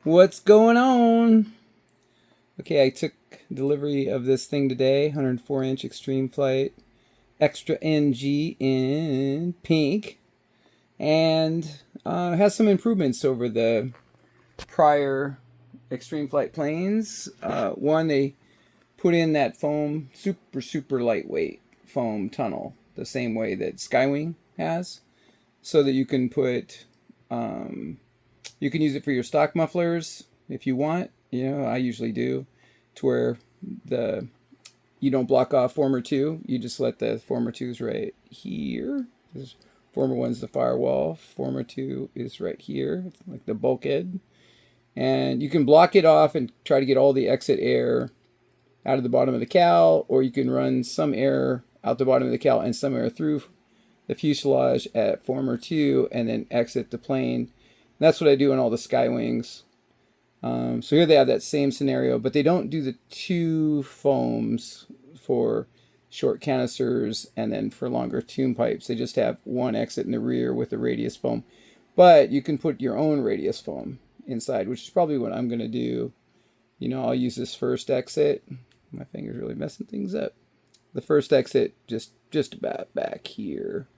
What's going on? Okay, I took delivery of this thing today, 104-inch Extreme Flight Extra NG in pink, and has some improvements over the prior Extreme Flight planes. One, they put in that foam, super lightweight foam tunnel, the same way that Skywing has, so that you can put you can use it for your stock mufflers if you want. I usually do, to where the you don't block off former two. You just let the former twos right here. This former one's the firewall. Former two is right here. It's like the bulkhead. And you can block it off and try to get all the exit air out of the bottom of the cowl, or you can run some air out the bottom of the cowl and some air through the fuselage at former two and then exit the plane. And that's what I do in all the Skywings. So here they have that same scenario, but they don't do the two foams for short canisters and then for longer tune pipes. They just have one exit in the rear with a radius foam. But you can put your own radius foam inside, which is probably what I'm going to do. I'll use this first exit. My finger's really messing things up. The first exit just about back here.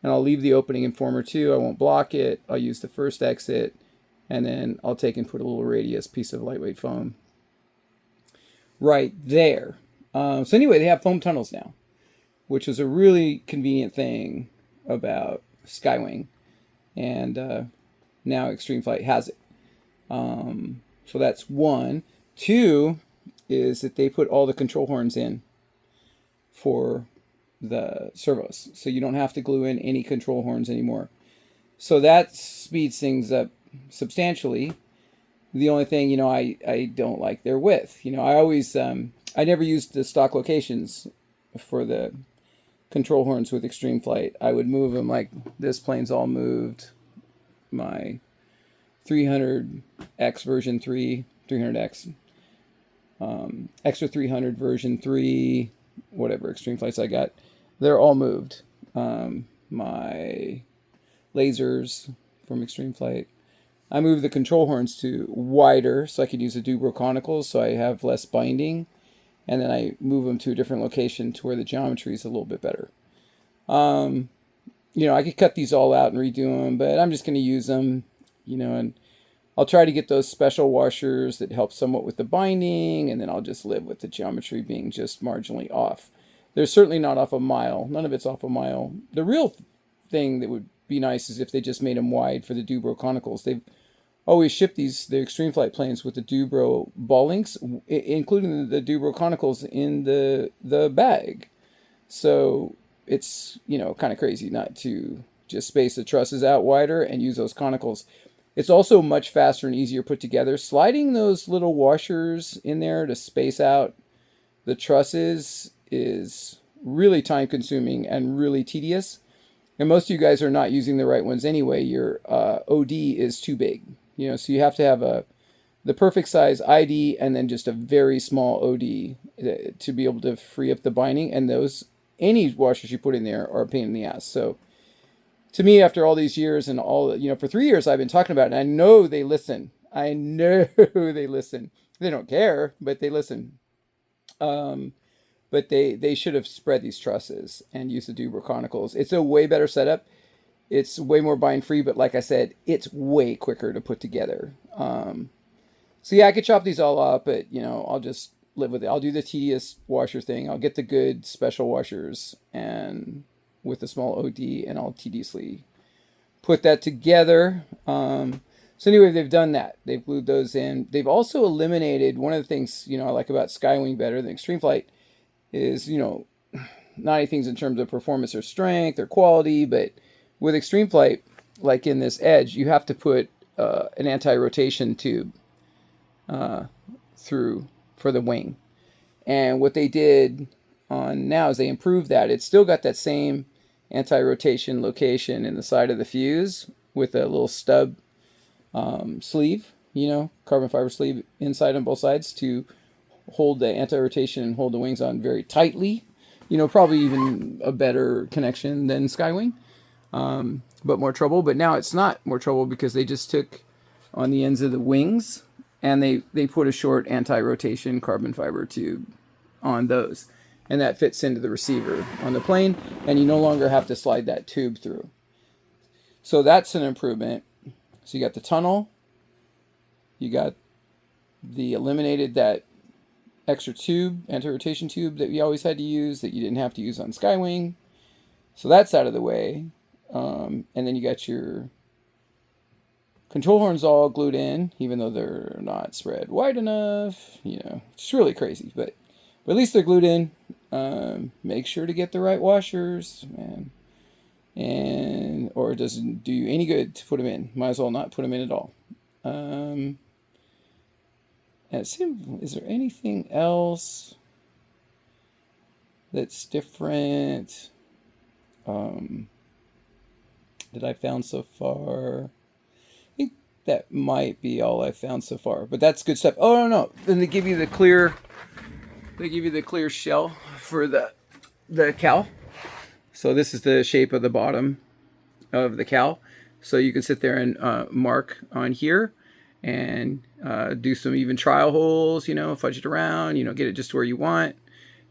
And I'll leave the opening in former two. I won't block it. I'll use the first exit. And then I'll take and put a little radius piece of lightweight foam right there. So anyway, they have foam tunnels now, which was a really convenient thing about Skywing. And now Extreme Flight has it. So that's one. Two is that they put all the control horns in for the servos. So you don't have to glue in any control horns anymore. So that speeds things up substantially. The only thing, I don't like their width. I always, I never used the stock locations for the control horns with Extreme Flight. I would move them like this plane's all moved. My 300X version 3, 300X, extra 300 version 3, whatever Extreme Flights I got, they're all moved. My lasers from Extreme Flight, I moved the control horns to wider so I could use the Dubro conicals so I have less binding. And then I move them to a different location to where the geometry is a little bit better. I could cut these all out and redo them, but I'm just going to use them, and I'll try to get those special washers that help somewhat with the binding, and then I'll just live with the geometry being just marginally off. They're certainly not off a mile. None of it's off a mile. The real thing that would be nice is if they just made them wide for the Dubro conicals. They've always shipped the Extreme Flight planes with the Dubro ball links, including the Dubro conicals in the bag. So it's, kind of crazy not to just space the trusses out wider and use those conicals. It's also much faster and easier put together. Sliding those little washers in there to space out the trusses is really time consuming and really tedious. And most of you guys are not using the right ones anyway. Your OD is too big. So you have to have the perfect size ID and then just a very small OD to be able to free up the binding. And any washers you put in there are a pain in the ass. So to me, after all these years and for 3 years I've been talking about it, and I know they listen. I know they listen. They don't care, but they listen. But they should have spread these trusses and used the Dubro conicals. It's a way better setup. It's way more bind free, but like I said, it's way quicker to put together. So yeah, I could chop these all up, but I'll just live with it. I'll do the tedious washer thing. I'll get the good special washers and with a small OD, and I'll tediously put that together. So anyway, they've done that. They've glued those in. They've also eliminated one of the things I like about Skywing better than Extreme Flight is not anything in terms of performance or strength or quality, but with Extreme Flight, like in this Edge, you have to put an anti-rotation tube through for the wing. And what they did on now is they improved that. It's still got that same anti-rotation location in the side of the fuse with a little stub sleeve, carbon fiber sleeve inside on both sides to hold the anti-rotation and hold the wings on very tightly. Probably even a better connection than Skywing. But more trouble. But now it's not more trouble because they just took on the ends of the wings, and they put a short anti-rotation carbon fiber tube on those, and that fits into the receiver on the plane, and you no longer have to slide that tube through. So that's an improvement. So you got the tunnel, you got the eliminated that extra tube, anti-rotation tube that we always had to use that you didn't have to use on Skywing. So that's out of the way. And then you got your control horns all glued in, even though they're not spread wide enough. It's really crazy, but at least they're glued in. Make sure to get the right washers, man. Or it doesn't do you any good to put them in. Might as well not put them in at all. And is there anything else that's different that I found so far? I think that might be all I found so far, but that's good stuff. Oh no! Then they give you the clear shell for the cowl. So this is the shape of the bottom of the cowl. So you can sit there and mark on here and do some even trial holes, fudge it around, get it just where you want.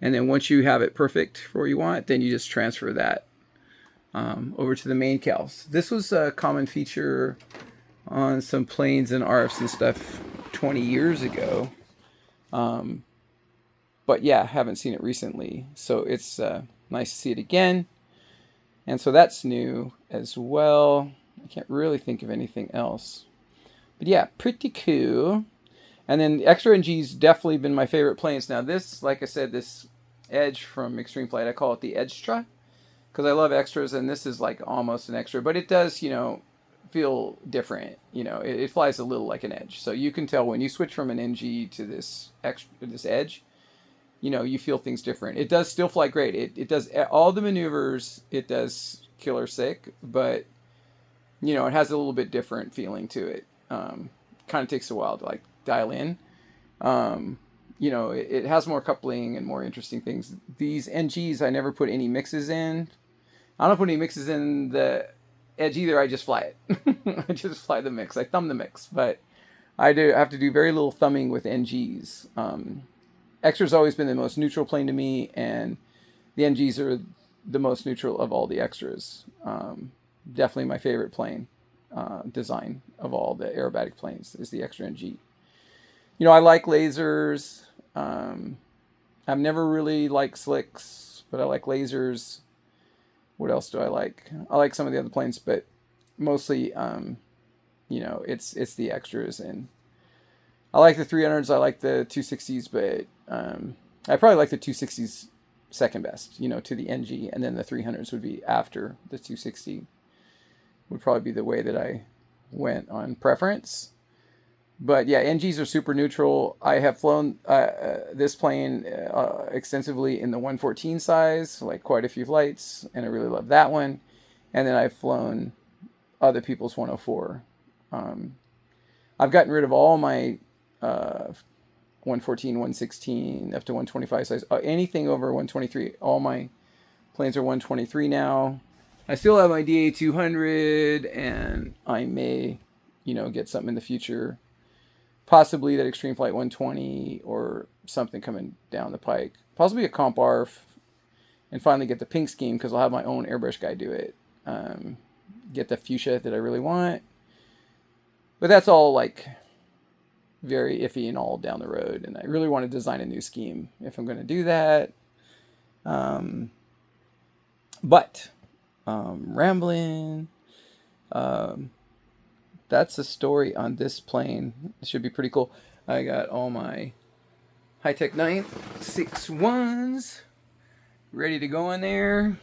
And then once you have it perfect for where you want, then you just transfer that over to the main cowls. This was a common feature on some planes and RFs and stuff 20 years ago. But yeah, haven't seen it recently. So it's nice to see it again. And so that's new as well. I can't really think of anything else. But yeah, pretty cool. And then the Extra NG's definitely been my favorite planes. Now this, like I said, this Edge from Extreme Flight, I call it the Edgestra, because I love extras, and this is like almost an extra, but it does, feel different. It flies a little like an Edge. So you can tell when you switch from an NG to this Edge, you feel things different. It does still fly great. It does all the maneuvers. It does killer sick, but it has a little bit different feeling to it. Kind of takes a while to like dial in. It has more coupling and more interesting things. These NGs, I never put any mixes in. I don't put any mixes in the Edge either. I just fly it. I just fly the mix. I thumb the mix, but I have to do very little thumbing with NGs. Extra's always been the most neutral plane to me, and the NGs are the most neutral of all the extras. Definitely my favorite plane design of all the aerobatic planes is the Extra NG. I like lasers. I've never really liked slicks, but I like lasers. What else do I like? I like some of the other planes, but mostly, it's the extras, and I like the 300s. I like the 260s, but I probably like the 260s second best, to the NG, and then the 300s would be after the 260. Would probably be the way that I went on preference. But yeah, NGs are super neutral. I have flown this plane extensively in the 114 size, like quite a few flights, and I really love that one. And then I've flown other people's 104. I've gotten rid of all my 114, 116, up to 125 size. Anything over 123. All my planes are 123 now. I still have my DA200, and I may, get something in the future. Possibly that Extreme Flight 120 or something coming down the pike. Possibly a Comp ARF, and finally get the pink scheme, because I'll have my own airbrush guy do it. Get the fuchsia that I really want. But that's all like very iffy and all down the road, and I really want to design a new scheme if I'm going to do that. Rambling. That's the story on this plane. It should be pretty cool. I got all my Hi-Tech 961s ready to go in there,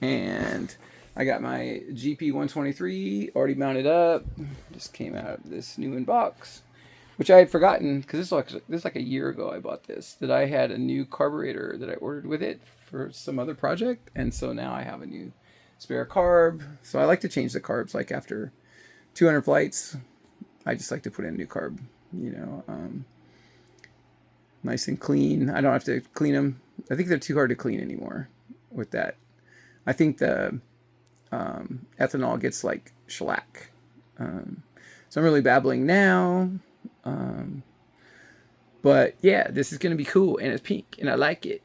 and I got my GP123 already mounted up. Just came out of this new in box, which I had forgotten, because this is like a year ago I bought this, that I had a new carburetor that I ordered with it for some other project, and so now I have a new spare carb. So I like to change the carbs like after 200 flights. I just like to put in a new carb, nice and clean. I don't have to clean them. I think they're too hard to clean anymore with that. I think the ethanol gets like shellac. So I'm really babbling now. But yeah, this is going to be cool, and it's pink, and I like it.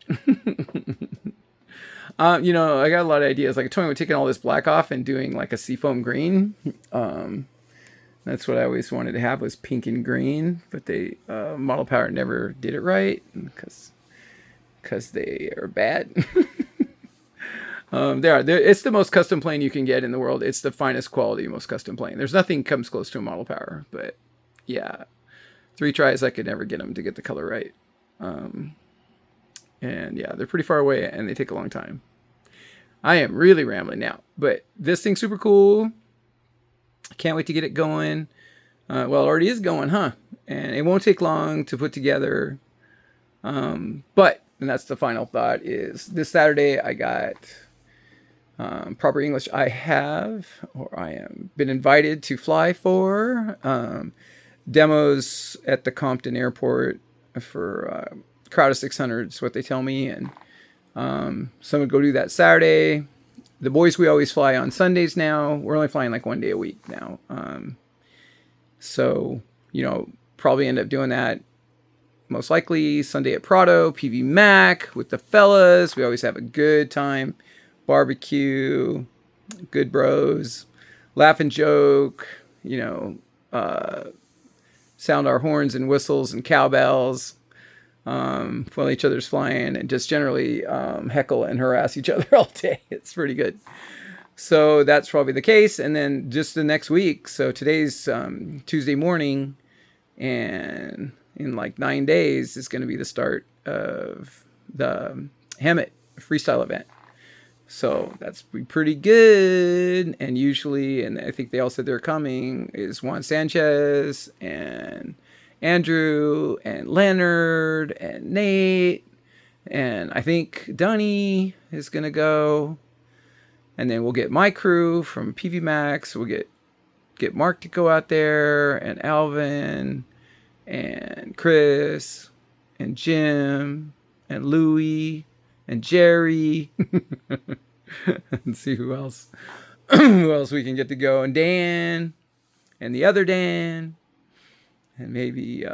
You know, I got a lot of ideas. Like I told me, we're taking all this black off and doing like a seafoam green. That's what I always wanted to have, was pink and green. But they Model Power never did it right because they are bad. It's the most custom plane you can get in the world. It's the finest quality, most custom plane. There's nothing comes close to a Model Power, but yeah, 3 tries I could never get them to get the color right. And yeah, they're pretty far away and they take a long time. I am really rambling now, but this thing's super cool. Can't wait to get it going. Well, it already is going, huh? And it won't take long to put together. But, and that's the final thought, is this Saturday I got Proper English I am been invited to fly for demos at the Compton Airport for crowd of 600 is what they tell me. And so I'm going to go do that Saturday. The boys, we always fly on Sundays now. We're only flying like 1 day a week now. So, you know, probably end up doing that most likely Sunday at Prado, PV Mac with the fellas. We always have a good time. Barbecue, good bros, laugh and joke, you know, sound our horns and whistles and cowbells while each other's flying, and just generally heckle and harass each other all day. It's pretty good. So that's probably the case. And then just the next week, so today's Tuesday morning, and in like 9 days is going to be the start of the Hammett freestyle event. So that's pretty good. And usually, and I think they all said they're coming, is Juan Sanchez and Andrew and Leonard and Nate. And I think Dunny is going to go. And then we'll get my crew from PV Max. We'll get Mark to go out there, and Alvin and Chris and Jim and Louie and Jerry. And see who else we can get to go. And Dan and the other Dan. And maybe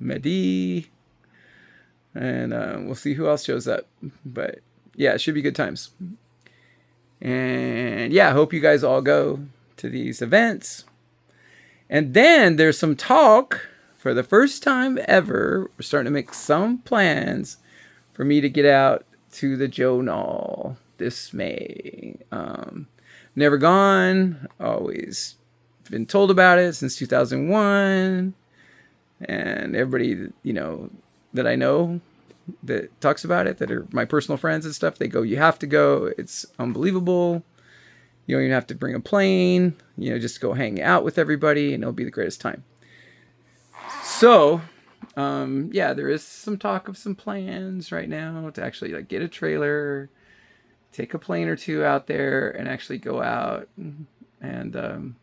Mehdi. And we'll see who else shows up. But yeah, it should be good times. And yeah, I hope you guys all go to these events. And then there's some talk, for the first time ever, we're starting to make some plans for me to get out to the Joe Knoll this May. Never gone, always been told about it since 2001. And everybody, you know, that I know that talks about it, that are my personal friends and stuff, they go, you have to go. It's unbelievable. You don't even have to bring a plane, you know, just go hang out with everybody and it'll be the greatest time. So, yeah, there is some talk of some plans right now to actually like get a trailer, take a plane or two out there and actually go out. And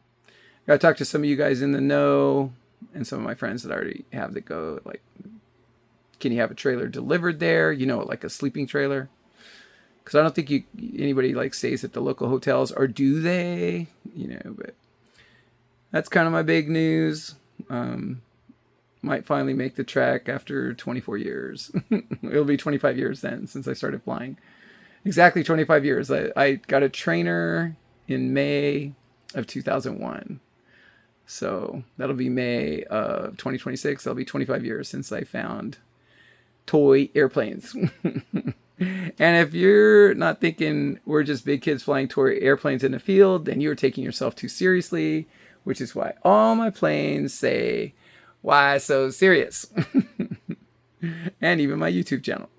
I talked to some of you guys in the know and some of my friends that already have that go, like, can you have a trailer delivered there? You know, like a sleeping trailer. Because I don't think anybody like stays at the local hotels, or do they? You know, but that's kind of my big news. Might finally make the trek after 24 years. It'll be 25 years then since I started flying. Exactly 25 years. I got a trainer in May of 2001. So that'll be May of 2026. That'll be 25 years since I found toy airplanes. And if you're not thinking we're just big kids flying toy airplanes in the field, then you're taking yourself too seriously, which is why all my planes say, why so serious? And even my YouTube channel.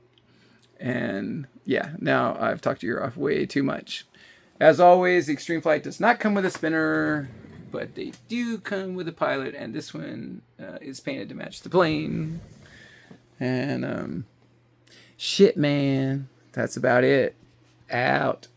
And yeah, now I've talked your ear off way too much. As always, the Extreme Flight does not come with a spinner, but they do come with a pilot, and this one is painted to match the plane. And shit, man, that's about it. Out.